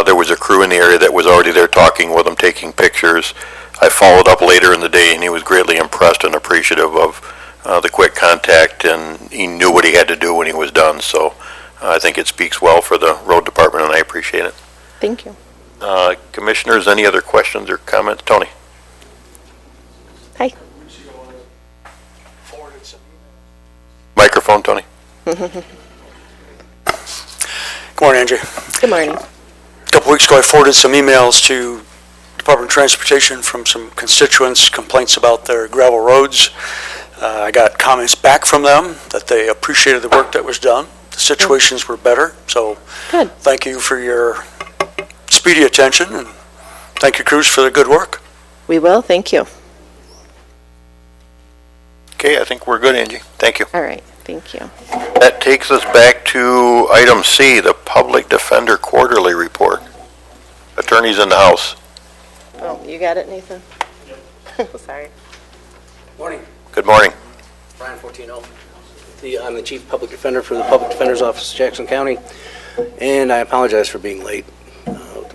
there was a crew in the area that was already there talking with him, taking pictures. I followed up later in the day, and he was greatly impressed and appreciative of the quick contact, and he knew what he had to do when he was done. So I think it speaks well for the road department, and I appreciate it. Thank you. Commissioners, any other questions or comments? Tony? Hi. Microphone, Tony. Good morning, Andrew. Good morning. A couple weeks ago, I forwarded some emails to Department of Transportation from some constituents, complaints about their gravel roads. I got comments back from them that they appreciated the work that was done. The situations were better, so Good. thank you for your speedy attention, and thank you, crews, for the good work. We will, thank you. Okay, I think we're good, Angie. Thank you. All right, thank you. That takes us back to item C, the Public Defender Quarterly Report. Attorneys in the house. Oh, you got it, Nathan? Yep. Sorry. Morning, Good morning. Brian Fortino. I'm the Chief Public Defender for the Public Defender's Office, Jackson County, and I apologize for being late.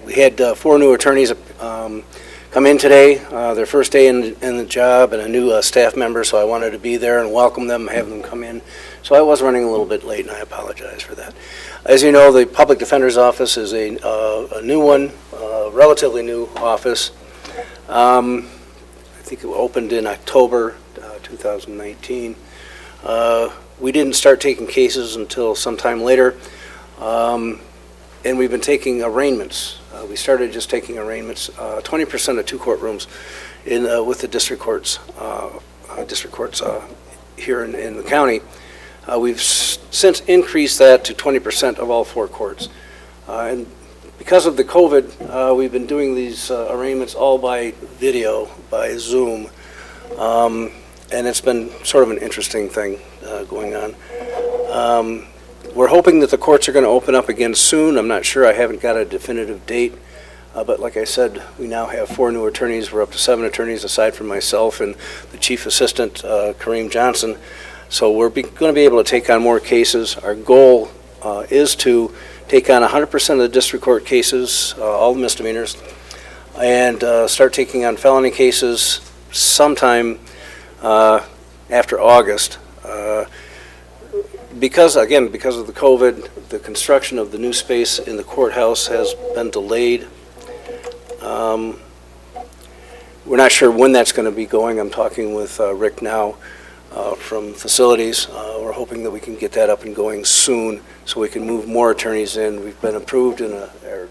We had 4 new attorneys come in today, their first day in the job, and a new staff member, so I wanted to be there and welcome them, have them come in. So I was running a little bit late, and I apologize for that. As you know, the Public Defender's Office is a new one, relatively new office. I think it opened in October 2019. We didn't start taking cases until sometime later, and we've been taking arraignments. We started just taking arraignments, 20% of 2 courtrooms with the district courts here in the county. We've since increased that to 20% of all 4 courts. And because of the COVID, we've been doing these arraignments all by video, by Zoom. And it's been sort of an interesting thing going on. We're hoping that the courts are going to open up again soon. I'm not sure. I haven't got a definitive date. But like I said, we now have 4 new attorneys. We're up to 7 attorneys aside from myself and the chief assistant, Kareem Johnson. So we're going to be able to take on more cases. Our goal is to take on 100% of the district court cases, all the misdemeanors, and start taking on felony cases sometime after August. Because of the COVID, the construction of the new space in the courthouse has been delayed. We're not sure when that's going to be going. I'm talking with Rick now from facilities. We're hoping that we can get that up and going soon so we can move more attorneys in. We've been approved in our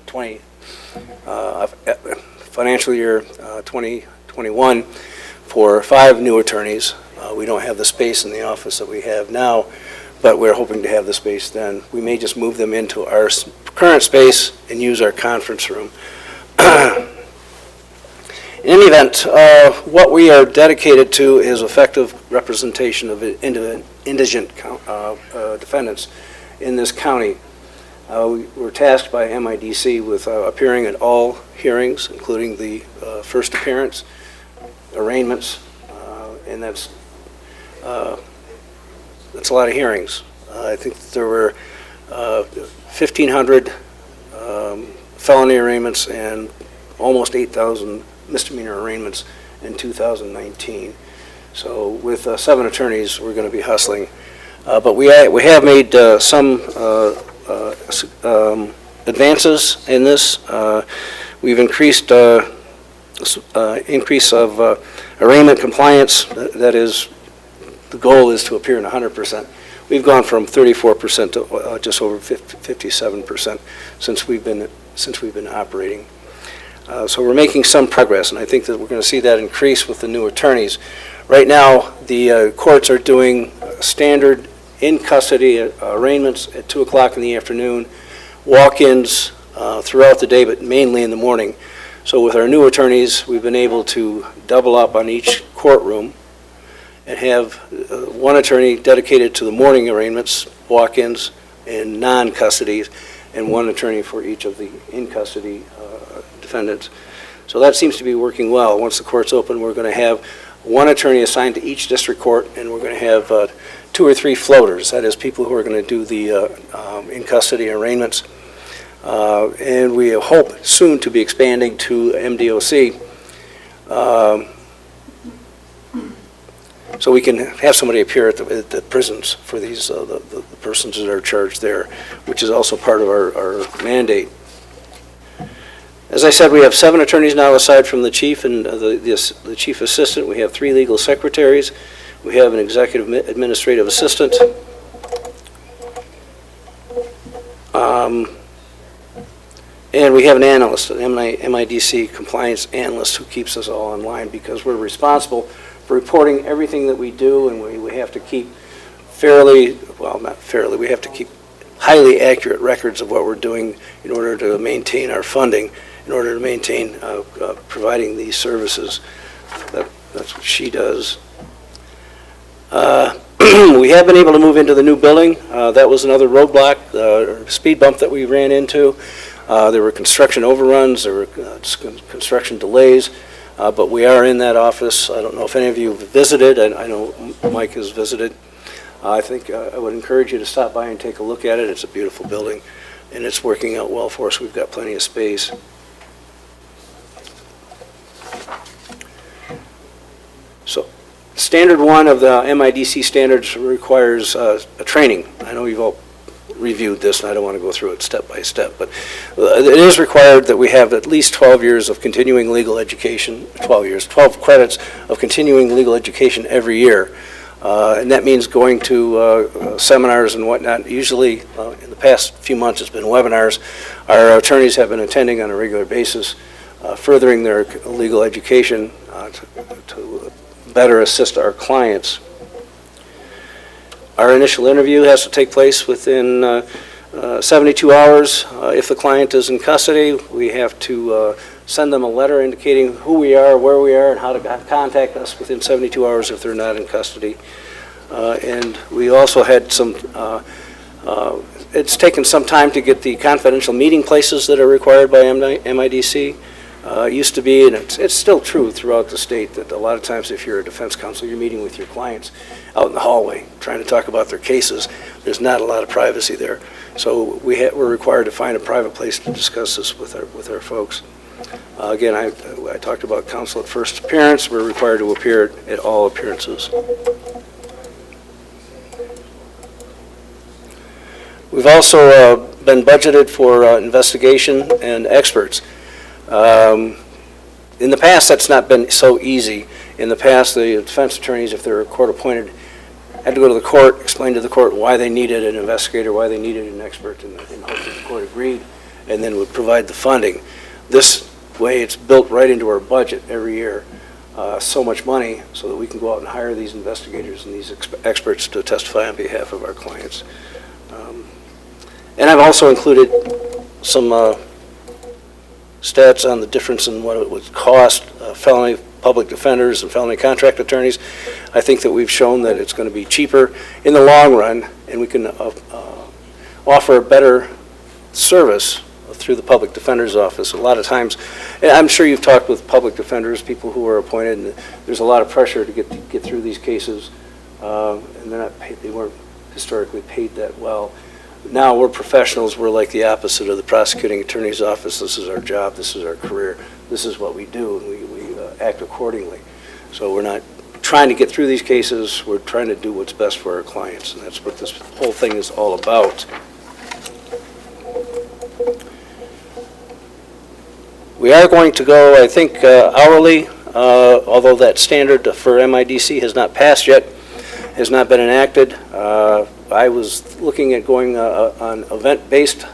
financial year 2021 for 5 new attorneys. We don't have the space in the office that we have now, but we're hoping to have the space then. We may just move them into our current space and use our conference room. In any event, what we are dedicated to is effective representation of indigent defendants in this county. We were tasked by MIDC with appearing at all hearings, including the first appearance, arraignments, and that's a lot of hearings. I think there were 1,500 felony arraignments and almost 8,000 misdemeanor arraignments in 2019. So with 7 attorneys, we're going to be hustling. But we have made some advances in this. We've increased increase of arraignment compliance. That is, the goal is to appear in 100%. We've gone from 34% to just over 57% since we've been operating. So we're making some progress, and I think that we're going to see that increase with the new attorneys. Right now, the courts are doing standard in-custody arraignments at 2 o'clock in the afternoon, walk-ins throughout the day, but mainly in the morning. So with our new attorneys, we've been able to double up on each courtroom and have 1 attorney dedicated to the morning arraignments, walk-ins, and non-custodies, and 1 attorney for each of the in-custody defendants. So that seems to be working well. Once the court's open, we're going to have 1 attorney assigned to each district court, and we're going to have 2 or 3 floaters, that is, people who are going to do the in-custody arraignments. And we hope soon to be expanding to MDOC, so we can have somebody appear at the prisons for these the persons that are charged there, which is also part of our mandate. As I said, we have 7 attorneys now aside from the chief and the chief assistant. We have 3 legal secretaries. We have an executive administrative assistant. And we have an analyst, an MIDC compliance analyst who keeps us all in line because we're responsible for reporting everything that we do, and we have to keep we have to keep highly accurate records of what we're doing in order to maintain our funding, in order to maintain providing these services. That's what she does. We have been able to move into the new building. That was another roadblock, speed bump that we ran into. There were construction overruns, there were construction delays, but we are in that office. I don't know if any of you have visited. I know Mike has visited. I think I would encourage you to stop by and take a look at it. It's a beautiful building, and it's working out well for us. We've got plenty of space. So, standard one of the MIDC standards requires a training. I know you've all reviewed this, and I don't want to go through it step by step, but it is required that we have at least 12 years of continuing legal education, 12 credits of continuing legal education every year. And that means going to seminars and whatnot. Usually, in the past few months, it's been webinars. Our attorneys have been attending on a regular basis, furthering their legal education to better assist our clients. Our initial interview has to take place within 72 hours. If the client is in custody, we have to send them a letter indicating who we are, where we are, and how to contact us within 72 hours if they're not in custody. And we also had some, it's taken some time to get the confidential meeting places that are required by MIDC. It used to be, and it's still true throughout the state, that a lot of times if you're a defense counsel, you're meeting with your clients out in the hallway, trying to talk about their cases. There's not a lot of privacy there. So we're required to find a private place to discuss this with our folks. Again, I talked about counsel at first appearance. We're required to appear at all appearances. We've also been budgeted for investigation and experts. In the past, that's not been so easy. In the past, the defense attorneys, if they're court appointed, had to go to the court, explain to the court why they needed an investigator, why they needed an expert, and hope that the court agreed, and then would provide the funding. This way, it's built right into our budget every year. So much money so that we can go out and hire these investigators and these experts to testify on behalf of our clients. And I've also included some stats on the difference in what it would cost felony public defenders and felony contract attorneys. I think that we've shown that it's going to be cheaper in the long run, and we can offer a better service through the public defender's office. A lot of times, and I'm sure you've talked with public defenders, people who are appointed, and there's a lot of pressure to get through these cases, and they're not paid, they weren't historically paid that well. Now we're professionals. We're like the opposite of the prosecuting attorney's office. This is our job. This is our career. This is what we do, and we act accordingly. So we're not trying to get through these cases. We're trying to do what's best for our clients, and that's what this whole thing is all about. We are going to go, I think, hourly, although that standard for MIDC has not passed yet, has not been enacted. I was looking at going on event-based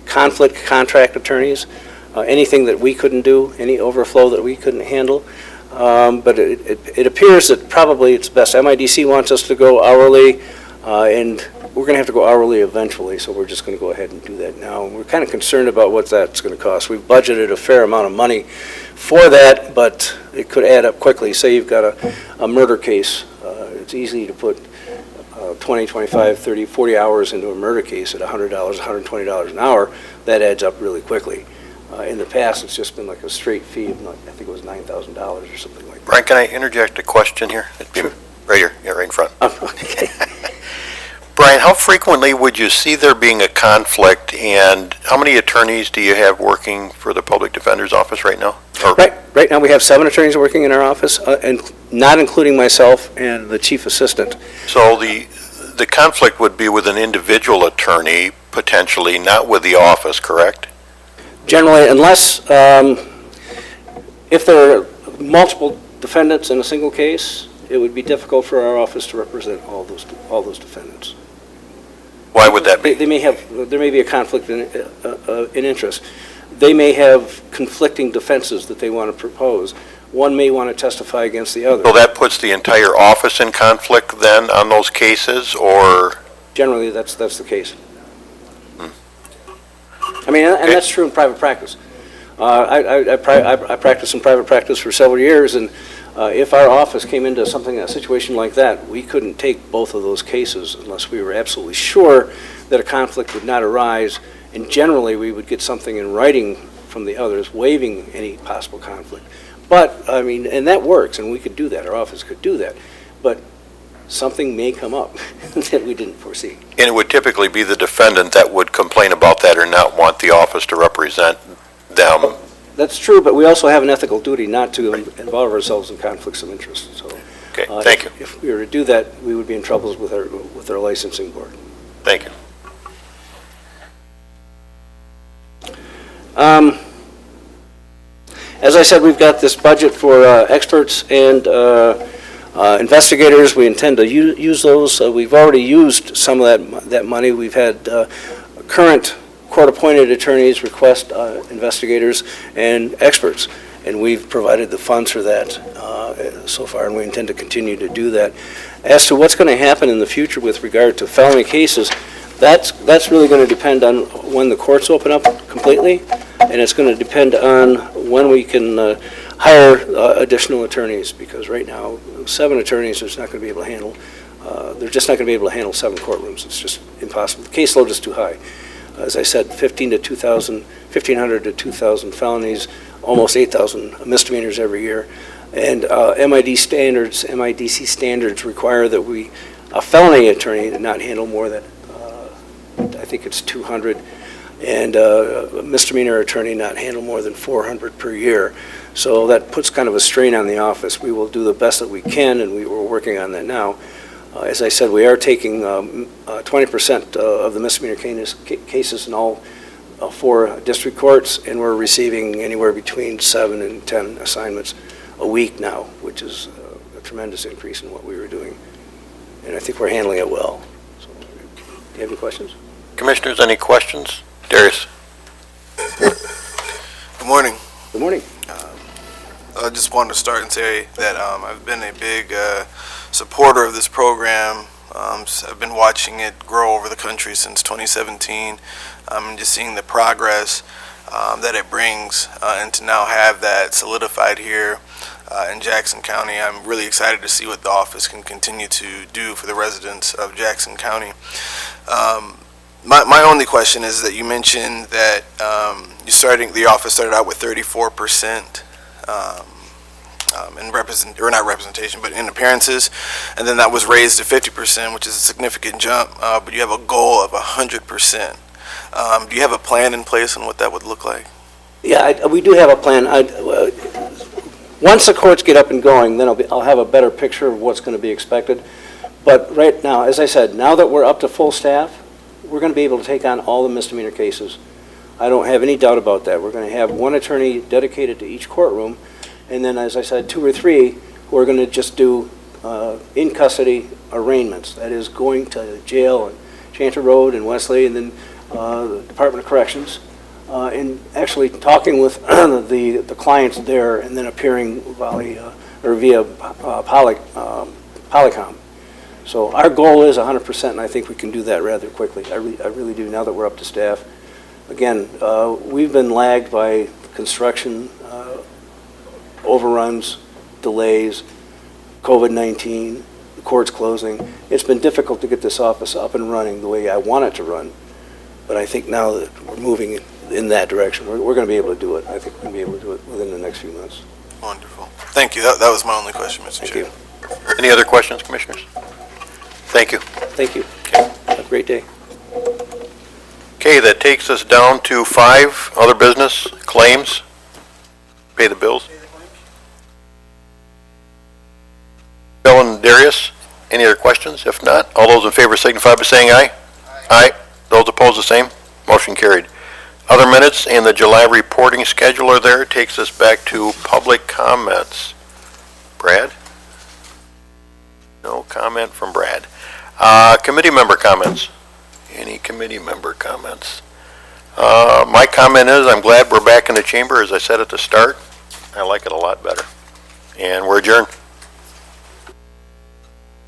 conflict contract attorneys, anything that we couldn't do, any overflow that we couldn't handle. But it appears that probably it's best. MIDC wants us to go hourly, and we're going to have to go hourly eventually, so we're just going to go ahead and do that now. We're kind of concerned about what that's going to cost. We've budgeted a fair amount of money for that, but it could add up quickly. Say you've got a murder case. It's easy to put 20, 25, 30, 40 hours into a murder case at $100, $120 an hour. That adds up really quickly. In the past, it's just been like a straight fee of, I think it was $9,000 or something like that. Brian, can I interject a question here? Sure. Right here, yeah, right in front. Okay. Brian, how frequently would you see there being a conflict, and how many attorneys do you have working for the Public Defender's Office right now? Or Right now we have 7 attorneys working in our office, and not including myself and the chief assistant. So the conflict would be with an individual attorney, potentially, not with the office, correct? Generally, unless, if there are multiple defendants in a single case, it would be difficult for our office to represent all those defendants. Why would that be? There may be a conflict in interest. They may have conflicting defenses that they want to propose. One may want to testify against the other. So that puts the entire office in conflict then on those cases, or? Generally, that's the case. I mean, and that's true in private practice. I practiced in private practice for several years, and if our office came into a situation like that, we couldn't take both of those cases unless we were absolutely sure that a conflict would not arise, and generally, we would get something in writing from the others waiving any possible conflict. But, I mean, and that works, and we could do that, our office could do that, but something may come up that we didn't foresee. And it would typically be the defendant that would complain about that or not want the office to represent them. That's true, but we also have an ethical duty not to involve ourselves in conflicts of interest, so. Okay, thank you. If we were to do that, we would be in trouble with our licensing board. Thank you. As I said, we've got this budget for experts and investigators. We intend to use those. We've already used some of that money. We've had current court-appointed attorneys request investigators and experts, and we've provided the funds for that so far, and we intend to continue to do that. As to what's going to happen in the future with regard to felony cases, that's really going to depend on when the courts open up completely, and it's going to depend on when we can hire additional attorneys, because right now, 7 attorneys is not going to be able to handle, they're just not going to be able to handle 7 courtrooms. It's just impossible. The caseload is too high. As I said, 1,500 to 2,000 felonies, almost 8,000 misdemeanors every year. And MIDC standards require that a felony attorney not handle more than, I think it's 200, and a misdemeanor attorney not handle more than 400 per year. So that puts kind of a strain on the office. We will do the best that we can, and we're working on that now. As I said, we are taking 20% of the misdemeanor cases in all 4 district courts, and we're receiving anywhere between 7 and 10 assignments a week now, which is a tremendous increase in what we were doing. And I think we're handling it well. So, do you have any questions? Commissioners, any questions? Darius? Good morning. Good morning. I just wanted to start and say that I've been a big supporter of this program. I've been watching it grow over the country since 2017. Just seeing the progress that it brings, and to now have that solidified here in Jackson County. I'm really excited to see what the office can continue to do for the residents of Jackson County. My only question is that you mentioned that the office started out with 34% in appearances, and then that was raised to 50%, which is a significant jump, but you have a goal of 100%. Do you have a plan in place on what that would look like? Yeah, we do have a plan. Once the courts get up and going, then I'll have a better picture of what's going to be expected. But right now, as I said, now that we're up to full staff, we're going to be able to take on all the misdemeanor cases. I don't have any doubt about that. We're going to have 1 attorney dedicated to each courtroom, and then, as I said, 2 or 3 who are going to just do in-custody arraignments. That is, going to jail and Chanter Road and Wesley, and then the Department of Corrections, and actually talking with the clients there, and then appearing via Polycom. So our goal is 100%, and I think we can do that rather quickly. I really do, now that we're up to staff. Again, we've been lagged by construction, overruns, delays, COVID-19, the courts closing. It's been difficult to get this office up and running the way I want it to run. But I think now that we're moving in that direction, we're going to be able to do it. I think we're going to be able to do it within the next few months. Wonderful. Thank you. That was my only question, Mr. Chair. Thank you. Any other questions, Commissioners? Thank you. Thank you. Have a great day. Okay, that takes us down to 5, other business, claims, pay the bills. Bill and Darius, any other questions? If not, all those in favor signify by saying aye. Aye. Those opposed, the same. Motion carried. Other minutes and the July reporting schedule are there. Takes us back to public comments. Brad? No comment from Brad. Committee member comments. Any committee member comments? My comment is, I'm glad we're back in the chamber, as I said at the start. I like it a lot better. And we're adjourned.